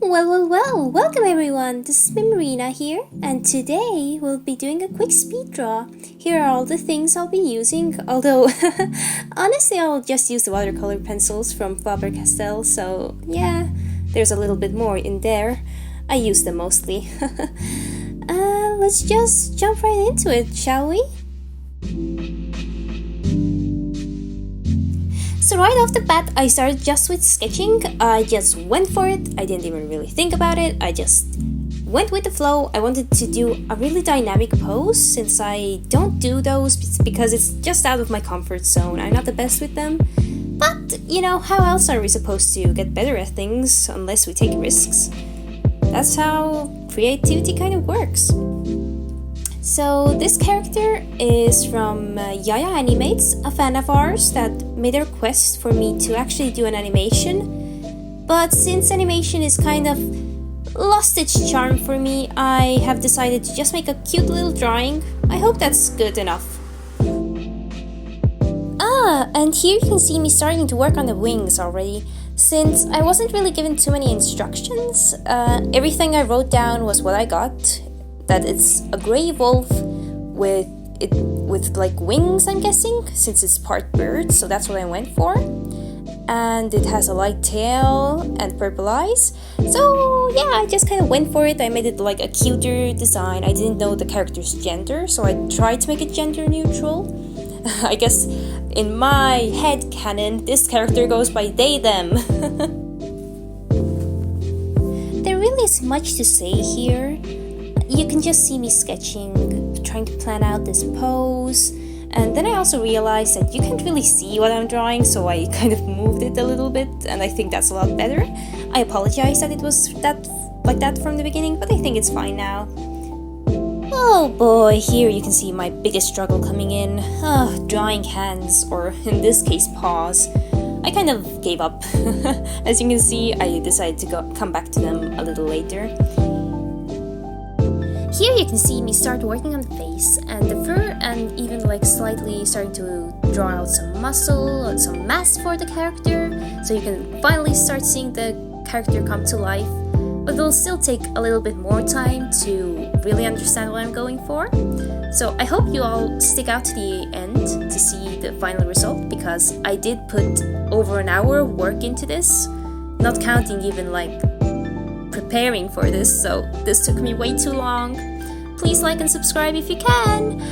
Well, welcome everyone, this is Mimirina here, and today we'll be doing a quick speed draw. Here are all the things I'll be using, although honestly I'll just use the watercolor pencils from Faber-Castell, so yeah, there's a little bit more in there. I use them mostly. Let's just jump right into it, shall we? So right off the bat, I started just with sketching. I just went for it. I didn't even really think about it. I just went with the flow. I wanted to do a really dynamic pose since I don't do those because it's just out of my comfort zone. I'm not the best with them. But, you know, how else are we supposed to get better at things unless we take risks? That's how creativity kind of works. So this character is from YayaAnimates, a fan of ours that made a request for me to actually do an animation. But since animation is kind of lost its charm for me, I have decided to just make a cute little drawing. I hope that's good enough. And here you can see me starting to work on the wings already. Since I wasn't really given too many instructions, everything I wrote down was what I got. That it's a gray wolf with like wings, I'm guessing, since it's part bird, so that's what I went for. And it has a light tail and purple eyes. So yeah, I just kind of went for it. I made it like a cuter design. I didn't know the character's gender, so I tried to make it gender neutral. I guess in my head canon, this character goes by they, them. There really is much to say here. You can just see me sketching, trying to plan out this pose, and then I also realized that you can't really see what I'm drawing, so I kind of moved it a little bit, and I think that's a lot better. I apologize that it was like that from the beginning, but I think it's fine now. Oh boy, here you can see my biggest struggle coming in. Drawing hands, or in this case paws. I kind of gave up. As you can see, I decided to come back to them a little later. Here you can see me start working on the face and the fur, and even like slightly starting to draw out some muscle and some mass for the character, so you can finally start seeing the character come to life. But it'll still take a little bit more time to really understand what I'm going for. So I hope you all stick out to the end to see the final result, because I did put over an hour of work into this, not counting even like preparing for this, so this took me way too long. Please like and subscribe if you can.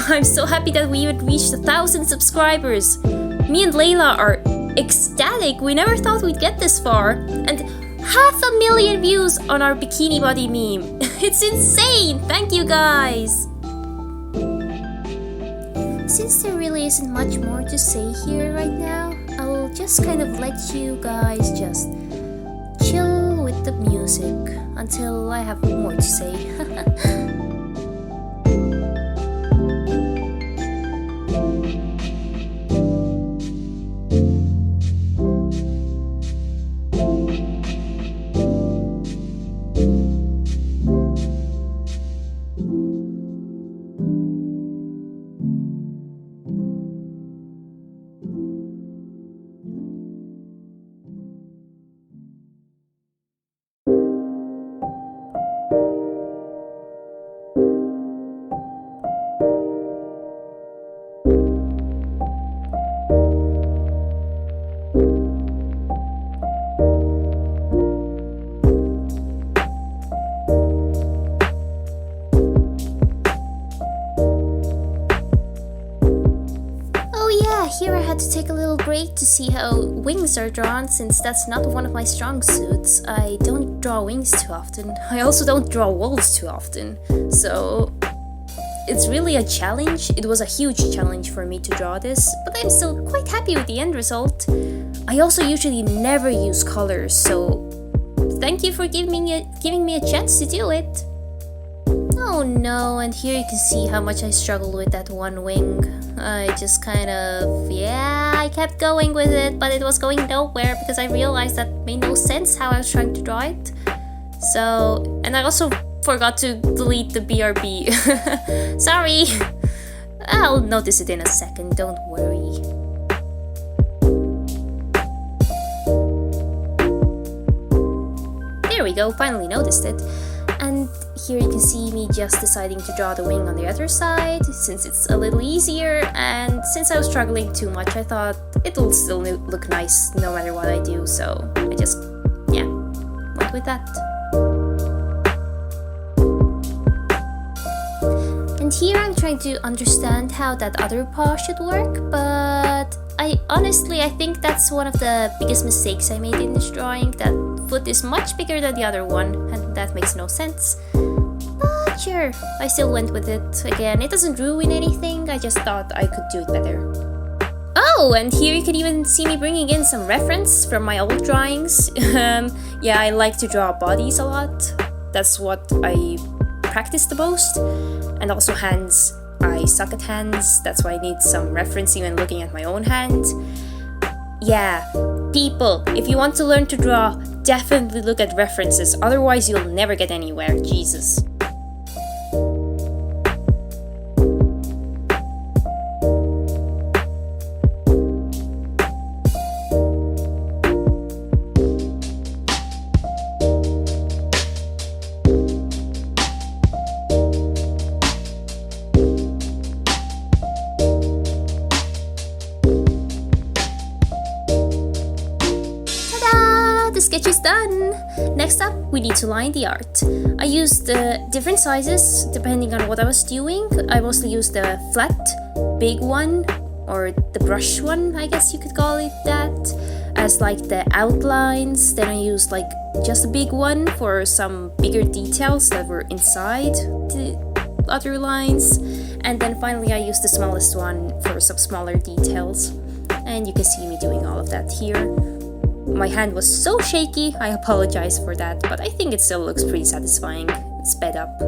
I'm so happy that we had reached 1,000 subscribers. Me and Laila are ecstatic. We never thought we'd get this far. And 500,000 views on our bikini body meme. It's insane. Thank you guys. Since there really isn't much more to say here right now, I'll just kind of let you guys just chill with the music until I have more to say. Here I had to take a little break to see how wings are drawn, since that's not one of my strong suits. I don't draw wings too often. I also don't draw wolves too often. So it's really a challenge. It was a huge challenge for me to draw this, but I'm still quite happy with the end result. I also usually never use colors, so thank you for giving me a chance to do it. Oh no, and here you can see how much I struggled with that one wing. I just kind of, I kept going with it, but it was going nowhere because I realized that made no sense how I was trying to draw it. So, and I also forgot to delete the BRB. Sorry! I'll notice it in a second, don't worry. There we go, finally noticed it. And here you can see me just deciding to draw the wing on the other side, since it's a little easier, and since I was struggling too much, I thought it'll still look nice no matter what I do, so I just, yeah, went with that. And here I'm trying to understand how that other paw should work, but I think that's one of the biggest mistakes I made in this drawing. That foot is much bigger than the other one, and that makes no sense. But sure, I still went with it. Again, it doesn't ruin anything, I just thought I could do it better. Oh, and here you can even see me bringing in some reference from my old drawings. Yeah, I like to draw bodies a lot. That's what I practice the most. And also hands. I suck at hands, that's why I need some reference even looking at my own hand. Yeah, people, if you want to learn to draw, definitely look at references, otherwise you'll never get anywhere, Jesus. Sketch is done! Next up, we need to line the art. I used different sizes depending on what I was doing. I mostly used the flat, big one, or the brush one, I guess you could call it that, as like the outlines. Then I used like just a big one for some bigger details that were inside the other lines. And then finally I used the smallest one for some smaller details. And you can see me doing all of that here. My hand was so shaky, I apologize for that, but I think it still looks pretty satisfying, sped up.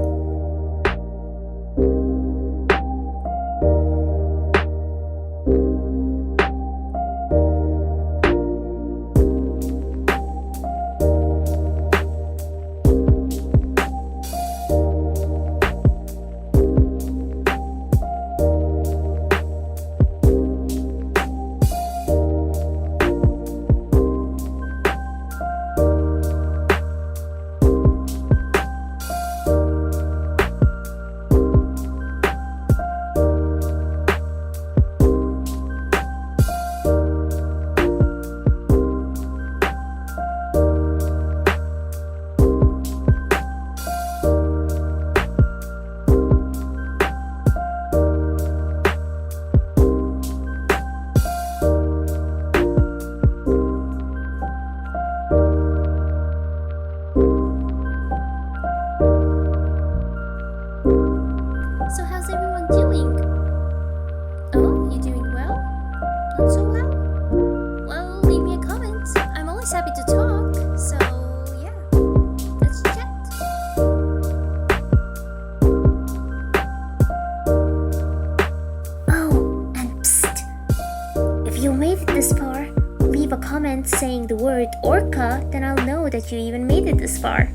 Saying the word orca, then I'll know that you even made it this far.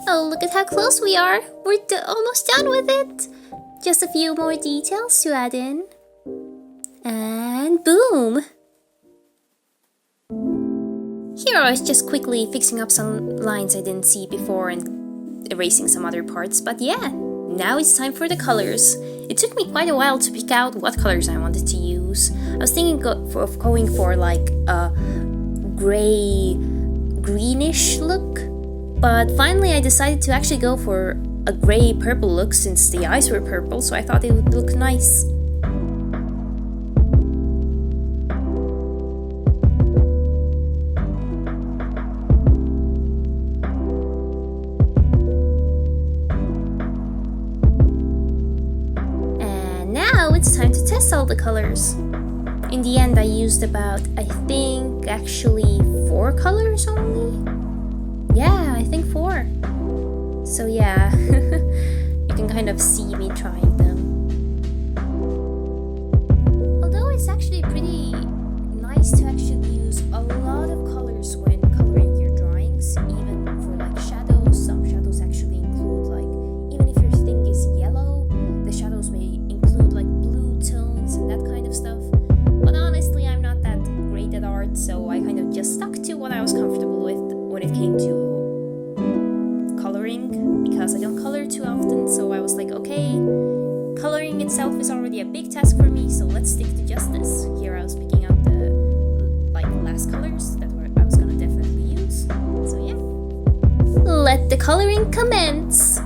Oh, look at how close we are. We're almost done with it. Just a few more details to add in. And boom! Here I was just quickly fixing up some lines I didn't see before and erasing some other parts, but yeah, now it's time for the colors. It took me quite a while to pick out what colors I wanted to use. I was thinking of going for like a gray, greenish look, but finally I decided to actually go for a gray purple look since the eyes were purple, so I thought it would look nice. It's time to test all the colors. In the end I used about, I think, actually 4 colors only? Yeah, I think 4. So yeah, you can kind of see me trying them. Although it's actually pretty nice to actually use a lot of colors when coloring your drawings, even for like shadows, color too often, so I was like, okay, coloring itself is already a big task for me, so let's stick to just this. Here I was picking out the last colors that I was gonna definitely use. So yeah, let the coloring commence.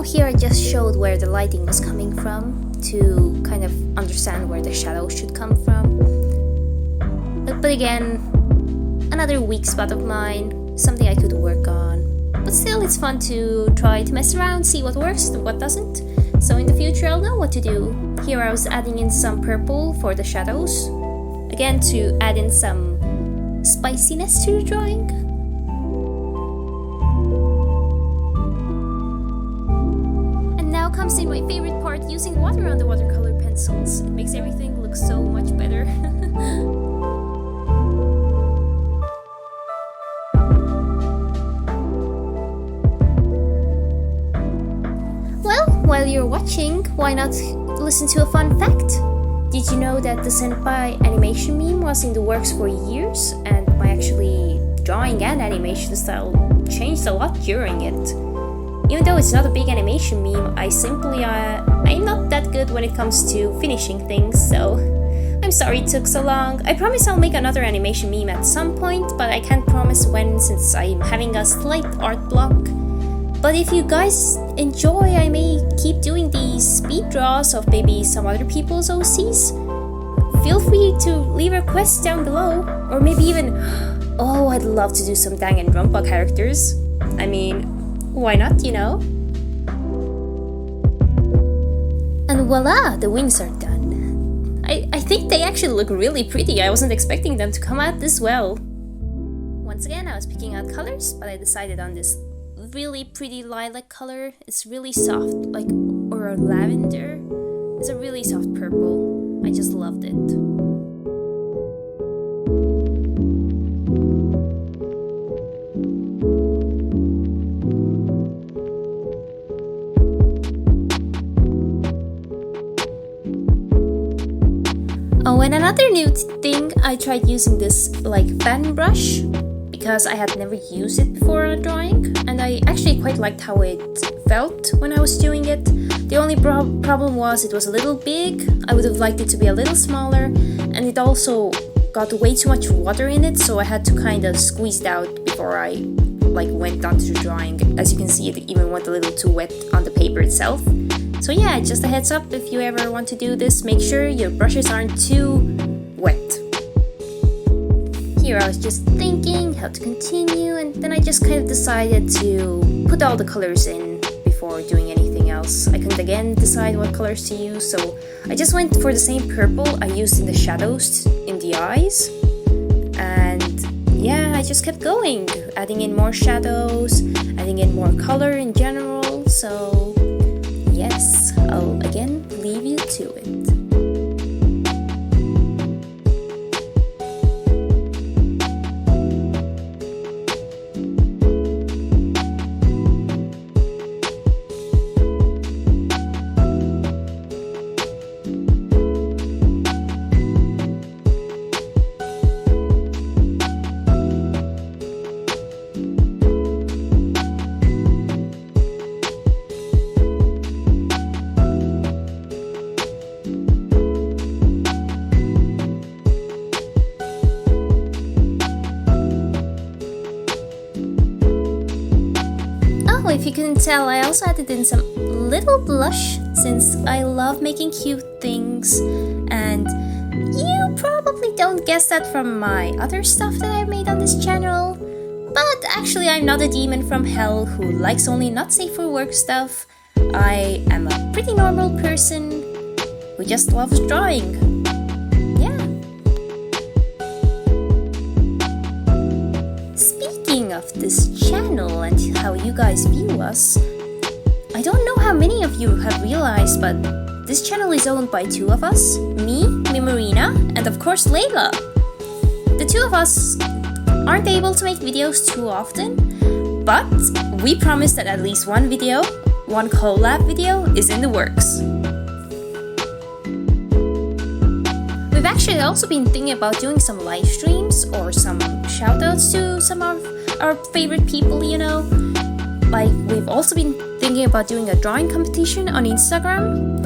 Here I just showed where the lighting was coming from to kind of understand where the shadow should come from. But again, another weak spot of mine, something I could work on. But still, it's fun to try to mess around, see what works and what doesn't. So in the future I'll know what to do. Here I was adding in some purple for the shadows. Again, to add in some spiciness to the drawing. Comes in my favorite part, using water on the watercolor pencils. It makes everything look so much better. Well, while you're watching, why not listen to a fun fact? Did you know that the senpai animation meme was in the works for years, and my actually drawing and animation style changed a lot during it? Even though it's not a big animation meme, I'm not that good when it comes to finishing things, so I'm sorry it took so long. I promise I'll make another animation meme at some point, but I can't promise when since I'm having a slight art block. But if you guys enjoy, I may keep doing these speed draws of maybe some other people's OCs. Feel free to leave requests down below, or maybe even, oh, I'd love to do some Danganronpa characters. I mean, why not, you know? And voila, the wings are done. I think they actually look really pretty. I wasn't expecting them to come out this well. Once again, I was picking out colors, but I decided on this really pretty lilac color. It's really soft, or a lavender. It's a really soft purple. I just loved it. Oh, and another new thing, I tried using this fan brush because I had never used it before on a drawing, and I actually quite liked how it felt when I was doing it. The only problem was it was a little big. I would have liked it to be a little smaller, and it also got way too much water in it, so I had to kind of squeeze it out before I went onto the drawing. As you can see, it even went a little too wet on the paper itself. So yeah, just a heads up, if you ever want to do this, make sure your brushes aren't too wet. Here I was just thinking how to continue, and then I just kind of decided to put all the colors in before doing anything else. I couldn't again decide what colors to use, so I just went for the same purple I used in the shadows in the eyes. And yeah, I just kept going, adding in more shadows, adding in more color in general, so yes, I'll again leave you to it. If you couldn't tell, I also added in some little blush since I love making cute things, and you probably don't guess that from my other stuff that I've made on this channel. But actually, I'm not a demon from hell who likes only not safe for work stuff. I am a pretty normal person who just loves drawing. Of this channel and how you guys view us, I don't know how many of you have realized, but this channel is owned by two of us, me, Mimirina, and of course Laila. The two of us aren't able to make videos too often, but we promise that at least one collab video is in the works. actually also been thinking about doing some live streams or some shoutouts to some of our favorite people, you know. Like, we've also been thinking about doing a drawing competition on Instagram.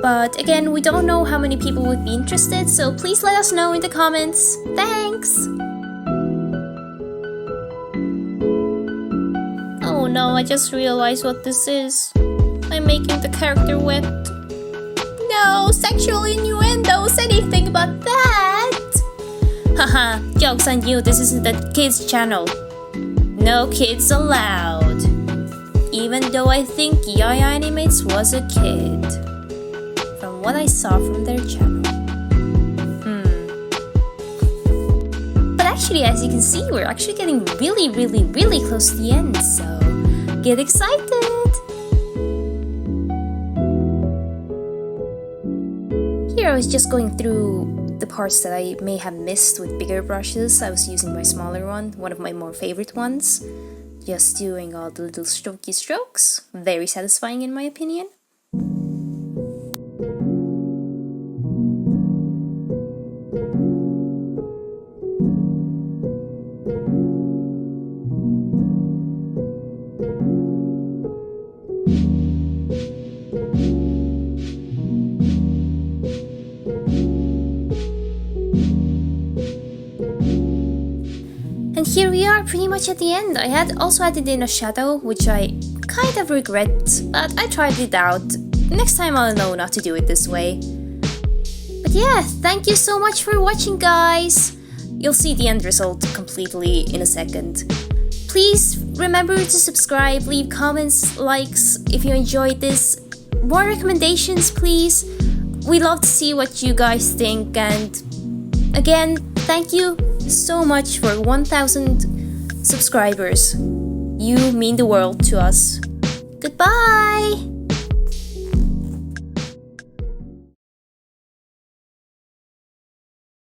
But again, we don't know how many people would be interested, so please let us know in the comments. Thanks! Oh no, I just realized what this is. I'm making the character wet. No, sexual innuendos, anything but that! Haha, jokes on you, this isn't a kids channel. No kids allowed. Even though I think YayaAnimates was a kid. From what I saw from their channel. But actually, as you can see, we're actually getting really close to the end, so get excited! Here I was just going through the parts that I may have missed with bigger brushes. I was using my smaller one of my more favorite ones. Just doing all the little strokey strokes. Very satisfying in my opinion. And here we are, pretty much at the end. I had also added in a shadow, which I kind of regret, but I tried it out. Next time I'll know not to do it this way. But yeah, thank you so much for watching, guys! You'll see the end result completely in a second. Please remember to subscribe, leave comments, likes if you enjoyed this. More recommendations, please. We love to see what you guys think, and again, thank you so much for 1,000 subscribers. You mean the world to us. Goodbye!